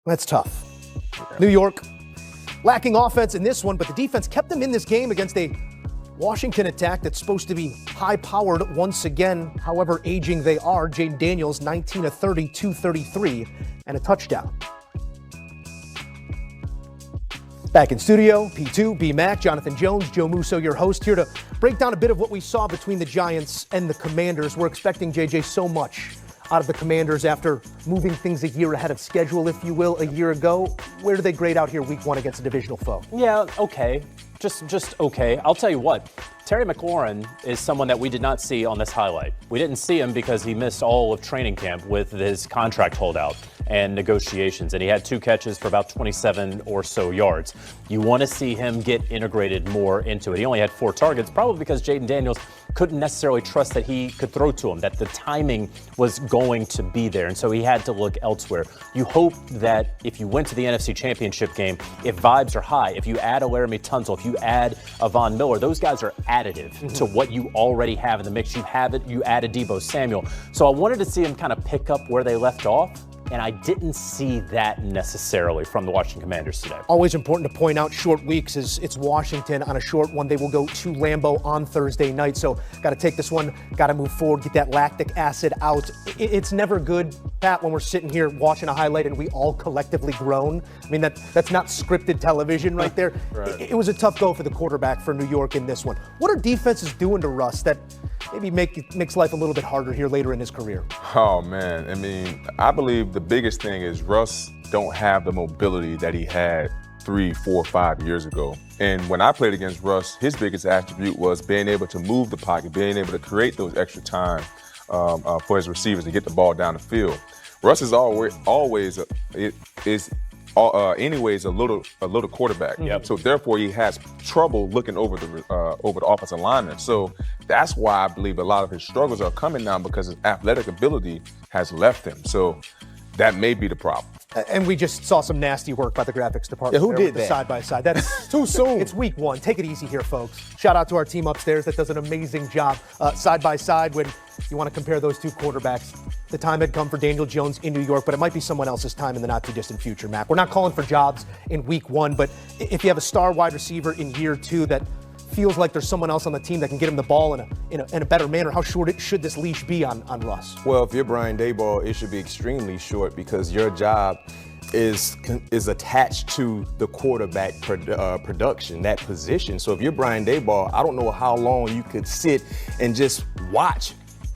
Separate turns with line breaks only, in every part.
That's tough. New York lacking offense in this one, but the defense kept them in this game against a Washington attack that's supposed to be high-powered once again, however aging they are. Jayden Daniels, 19 of 30, 233, and a touchdown. Back in studio, P2, B-Mac, Jonathan Jones, Joe Musso, your host, here to break down a bit of what we saw between the Giants and the Commanders. We're expecting, JJ, so much out of the Commanders after moving things a year ahead of schedule, if you will, a year ago. Where do they grade out here week one against a divisional foe?
Yeah, okay. Just okay. I'll tell you what, Terry McLaurin is someone that we did not see on this highlight. We didn't see him because he missed all of training camp with his contract holdout and negotiations, and he had 2 catches for about 27 or so yards. You want to see him get integrated more into it. He only had 4 targets, probably because Jayden Daniels couldn't necessarily trust that he could throw to him, that the timing was going to be there, and so he had to look elsewhere. You hope that if you went to the NFC Championship game, if vibes are high, if you add a Laramie Tunsil, if you add a Von Miller, those guys are additive to what you already have in the mix. You have it, you add a Deebo Samuel. So I wanted to see him kind of pick up where they left off, and I didn't see that necessarily from the Washington Commanders today.
Always important to point out short weeks is it's Washington on a short one. They will go to Lambeau on Thursday night. So got to take this one, got to move forward, get that lactic acid out. It's never good, Pat, when we're sitting here watching a highlight and we all collectively groan. I mean, that's not scripted television right there.
Right.
It was a tough go for the quarterback for New York in this one. What are defenses doing to Russ that maybe makes life a little bit harder here later in his career?
Oh, man. I mean, I believe the biggest thing is Russ don't have the mobility that he had 3, 4, 5 years ago. And when I played against Russ, his biggest attribute was being able to move the pocket, being able to create those extra time for his receivers to get the ball down the field. Russ is anyways a little quarterback.
Yep.
So therefore he has trouble looking over the offensive lineman. So that's why I believe a lot of his struggles are coming now, because his athletic ability has left him. So that may be the problem.
And we just saw some nasty work by the graphics department.
Yeah, who
there
did
with the
that?
side by side. That's
Too soon.
It's week one. Take it easy here, folks. Shout out to our team upstairs that does an amazing job side by side when you want to compare those two quarterbacks. The time had come for Daniel Jones in New York, but it might be someone else's time in the not too distant future, Mac. We're not calling for jobs in week one, but if you have a star wide receiver in year 2 that feels like there's someone else on the team that can get him the ball in a better manner, how short should this leash be on Russ?
Well, if you're Brian Daboll, it should be extremely short, because your job is attached to the quarterback production, that position. So if you're Brian Daboll, I don't know how long you could sit and just watch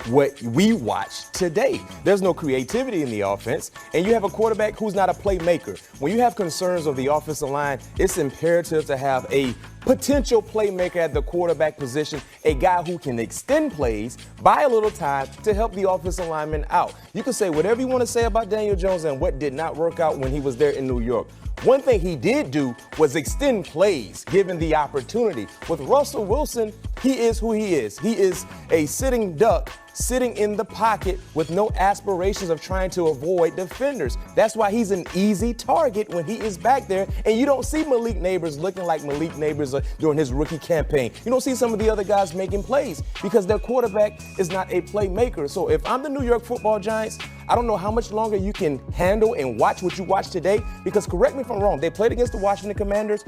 what we watched today. There's no creativity in the offense, and you have a quarterback who's not a playmaker. When you have concerns of the offensive line, it's imperative to have a potential playmaker at the quarterback position, a guy who can extend plays, buy a little time to help the offensive lineman out. You can say whatever you want to say about Daniel Jones and what did not work out when he was there in New York. One thing he did do was extend plays, given the opportunity. With Russell Wilson, he is who he is. He is a sitting duck, sitting in the pocket with no aspirations of trying to avoid defenders. That's why he's an easy target when he is back there, and you don't see Malik Neighbors looking like Malik Neighbors during his rookie campaign. You don't see some of the other guys making plays because their quarterback is not a playmaker. So if I'm the New York Football Giants, I don't know how much longer you can handle and watch what you watched today, because correct me if I'm wrong, they played against the Washington Commanders,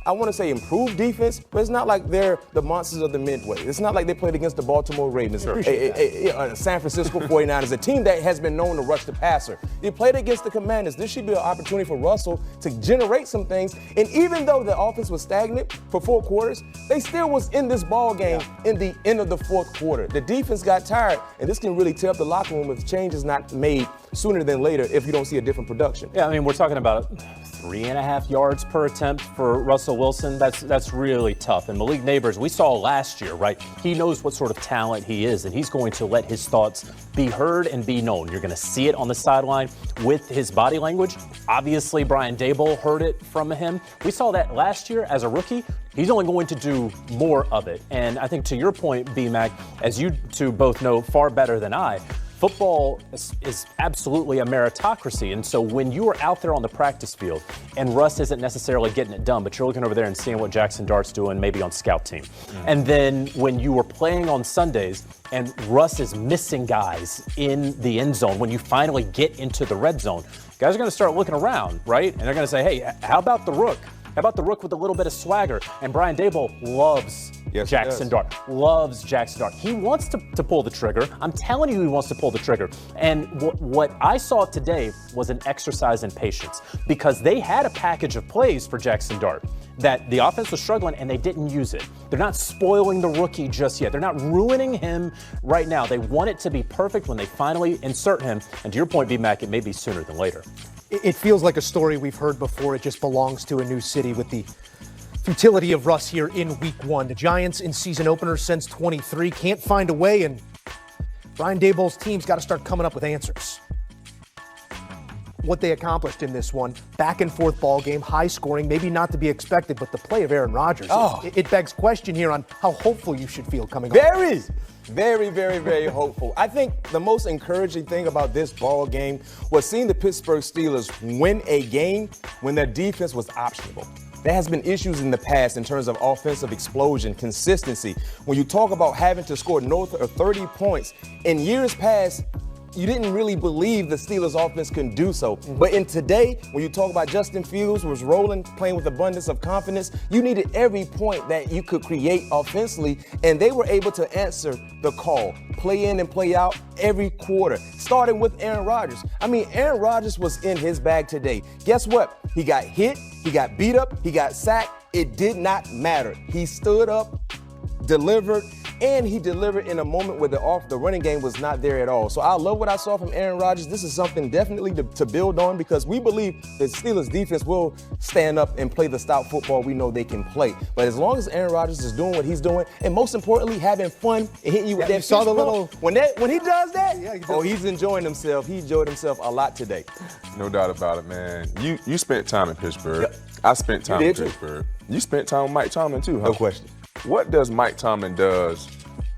I want to say improved defense, but it's not like they're the monsters of the Midway. It's not like they played against the Baltimore Ravens, a San Francisco 49ers, a team that has been known to rush the passer. They played against the Commanders. This should be an opportunity for Russell to generate some things. And even though the offense was stagnant for 4 quarters, they still was in this ball game in the end of the 4th quarter. The defense got tired, and this can really tear up the locker room if changes not made sooner than later if you don't see a different production.
Yeah, I mean, we're talking about 3.5 yards per attempt for Russell Wilson. That's really tough. And Malik Neighbors, we saw last year, right? He knows what sort of talent he is, and he's going to let his thoughts be heard and be known. You're going to see it on the sideline with his body language. Obviously, Brian Daboll heard it from him. We saw that last year as a rookie. He's only going to do more of it. And I think to your point, B-Mac, as you two both know far better than I, football is absolutely a meritocracy. And so when you are out there on the practice field and Russ isn't necessarily getting it done, but you're looking over there and seeing what Jackson Dart's doing maybe on scout team. And then when you were playing on Sundays and Russ is missing guys in the end zone, when you finally get into the red zone, guys are going to start looking around, right? And they're going to say, hey, how about the Rook? How about the Rook with a little bit of swagger? And Brian Daboll loves Jackson Dart. Loves Jackson Dart. He wants to pull the trigger. I'm telling you he wants to pull the trigger. And what I saw today was an exercise in patience because they had a package of plays for Jackson Dart that the offense was struggling and they didn't use it. They're not spoiling the rookie just yet. They're not ruining him right now. They want it to be perfect when they finally insert him. And to your point, B-Mac, it may be sooner than later.
It feels like a story we've heard before. It just belongs to a new city with the futility of Russ here in week 1. The Giants in season openers since 23 can't find a way, and Brian Daboll's team's got to start coming up with answers. What they accomplished in this one, back and forth ball game, high scoring, maybe not to be expected, but the play of Aaron Rodgers, it begs question here on how hopeful you should feel coming up.
Very, very, very hopeful. I think the most encouraging thing about this ball game was seeing the Pittsburgh Steelers win a game when their defense was optional. There has been issues in the past in terms of offensive explosion, consistency. When you talk about having to score north of 30 points, in years past, you didn't really believe the Steelers offense can do so. But in today, when you talk about Justin Fields was rolling, playing with abundance of confidence, you needed every point that you could create offensively, and they were able to answer the call, play in and play out every quarter, starting with Aaron Rodgers. I mean, Aaron Rodgers was in his bag today. Guess what? He got hit, he got beat up, he got sacked. It did not matter. He stood up, delivered, and he delivered in a moment where the running game was not there at all. So I love what I saw from Aaron Rodgers. This is something definitely to build on because we believe the Steelers defense will stand up and play the stout football we know they can play. But as long as Aaron Rodgers is doing what he's doing, and most importantly, having fun and hitting you with that
you saw the
little when he does that, he's enjoying himself. He enjoyed himself a lot today.
No doubt about it, man. You spent time in Pittsburgh. Yep. I spent time in Pittsburgh. You spent time with Mike Tomlin too, huh?
No question.
What does Mike Tomlin does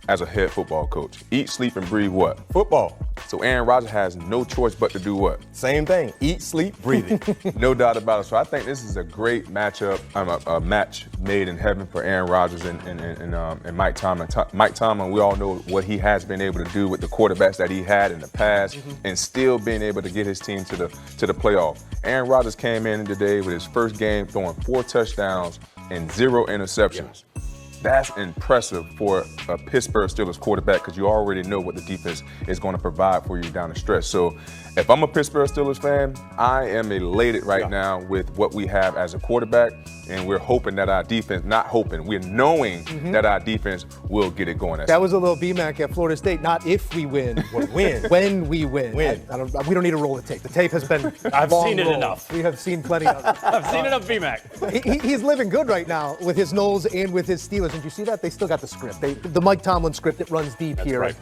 as a head football coach? Eat, sleep, and breathe what?
Football.
So Aaron Rodgers has no choice but to do what?
Same thing. Eat, sleep, breathing.
No doubt about it. So I think this is a great matchup, a match made in heaven for Aaron Rodgers and Mike Tomlin. Mike Tomlin, we all know what he has been able to do with the quarterbacks that he had in the past and still being able to get his team to the playoff. Aaron Rodgers came in today with his first game throwing 4 touchdowns and 0 interceptions. Yeah. That's impressive for a Pittsburgh Steelers quarterback because you already know what the defense is going to provide for you down the stretch. So if I'm a Pittsburgh Steelers fan, I am elated right now with what we have as a quarterback, and we're hoping that our defense, not hoping, we're knowing that our defense will get it going.
That was a little BMAC at Florida State, not if we win, but when. When we win. We don't need to roll the tape. The tape has been
I've seen it enough.
We have seen plenty of it.
I've seen enough BMAC.
He's living good right now with his Knowles and with his Steelers. And you see that? They still got the script. The Mike Tomlin script that runs deep here.
Right.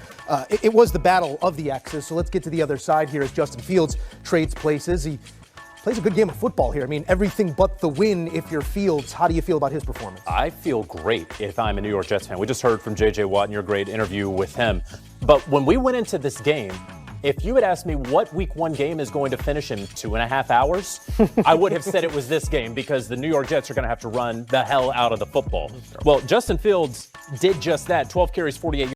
It was the battle of the X's. So let's get to the other side here as Justin Fields trades places. He plays a good game of football here. I mean, everything but the win if you're Fields. How do you feel about his performance?
I feel great if I'm a New York Jets fan. We just heard from J.J. Watt in your great interview with him. But when we went into this game, if you had asked me what week 1 game is going to finish in 2.5 hours, I would have said it was this game because the New York Jets are going to have to run the hell out of the football. Well, Justin Fields did just that. 12 carries, 48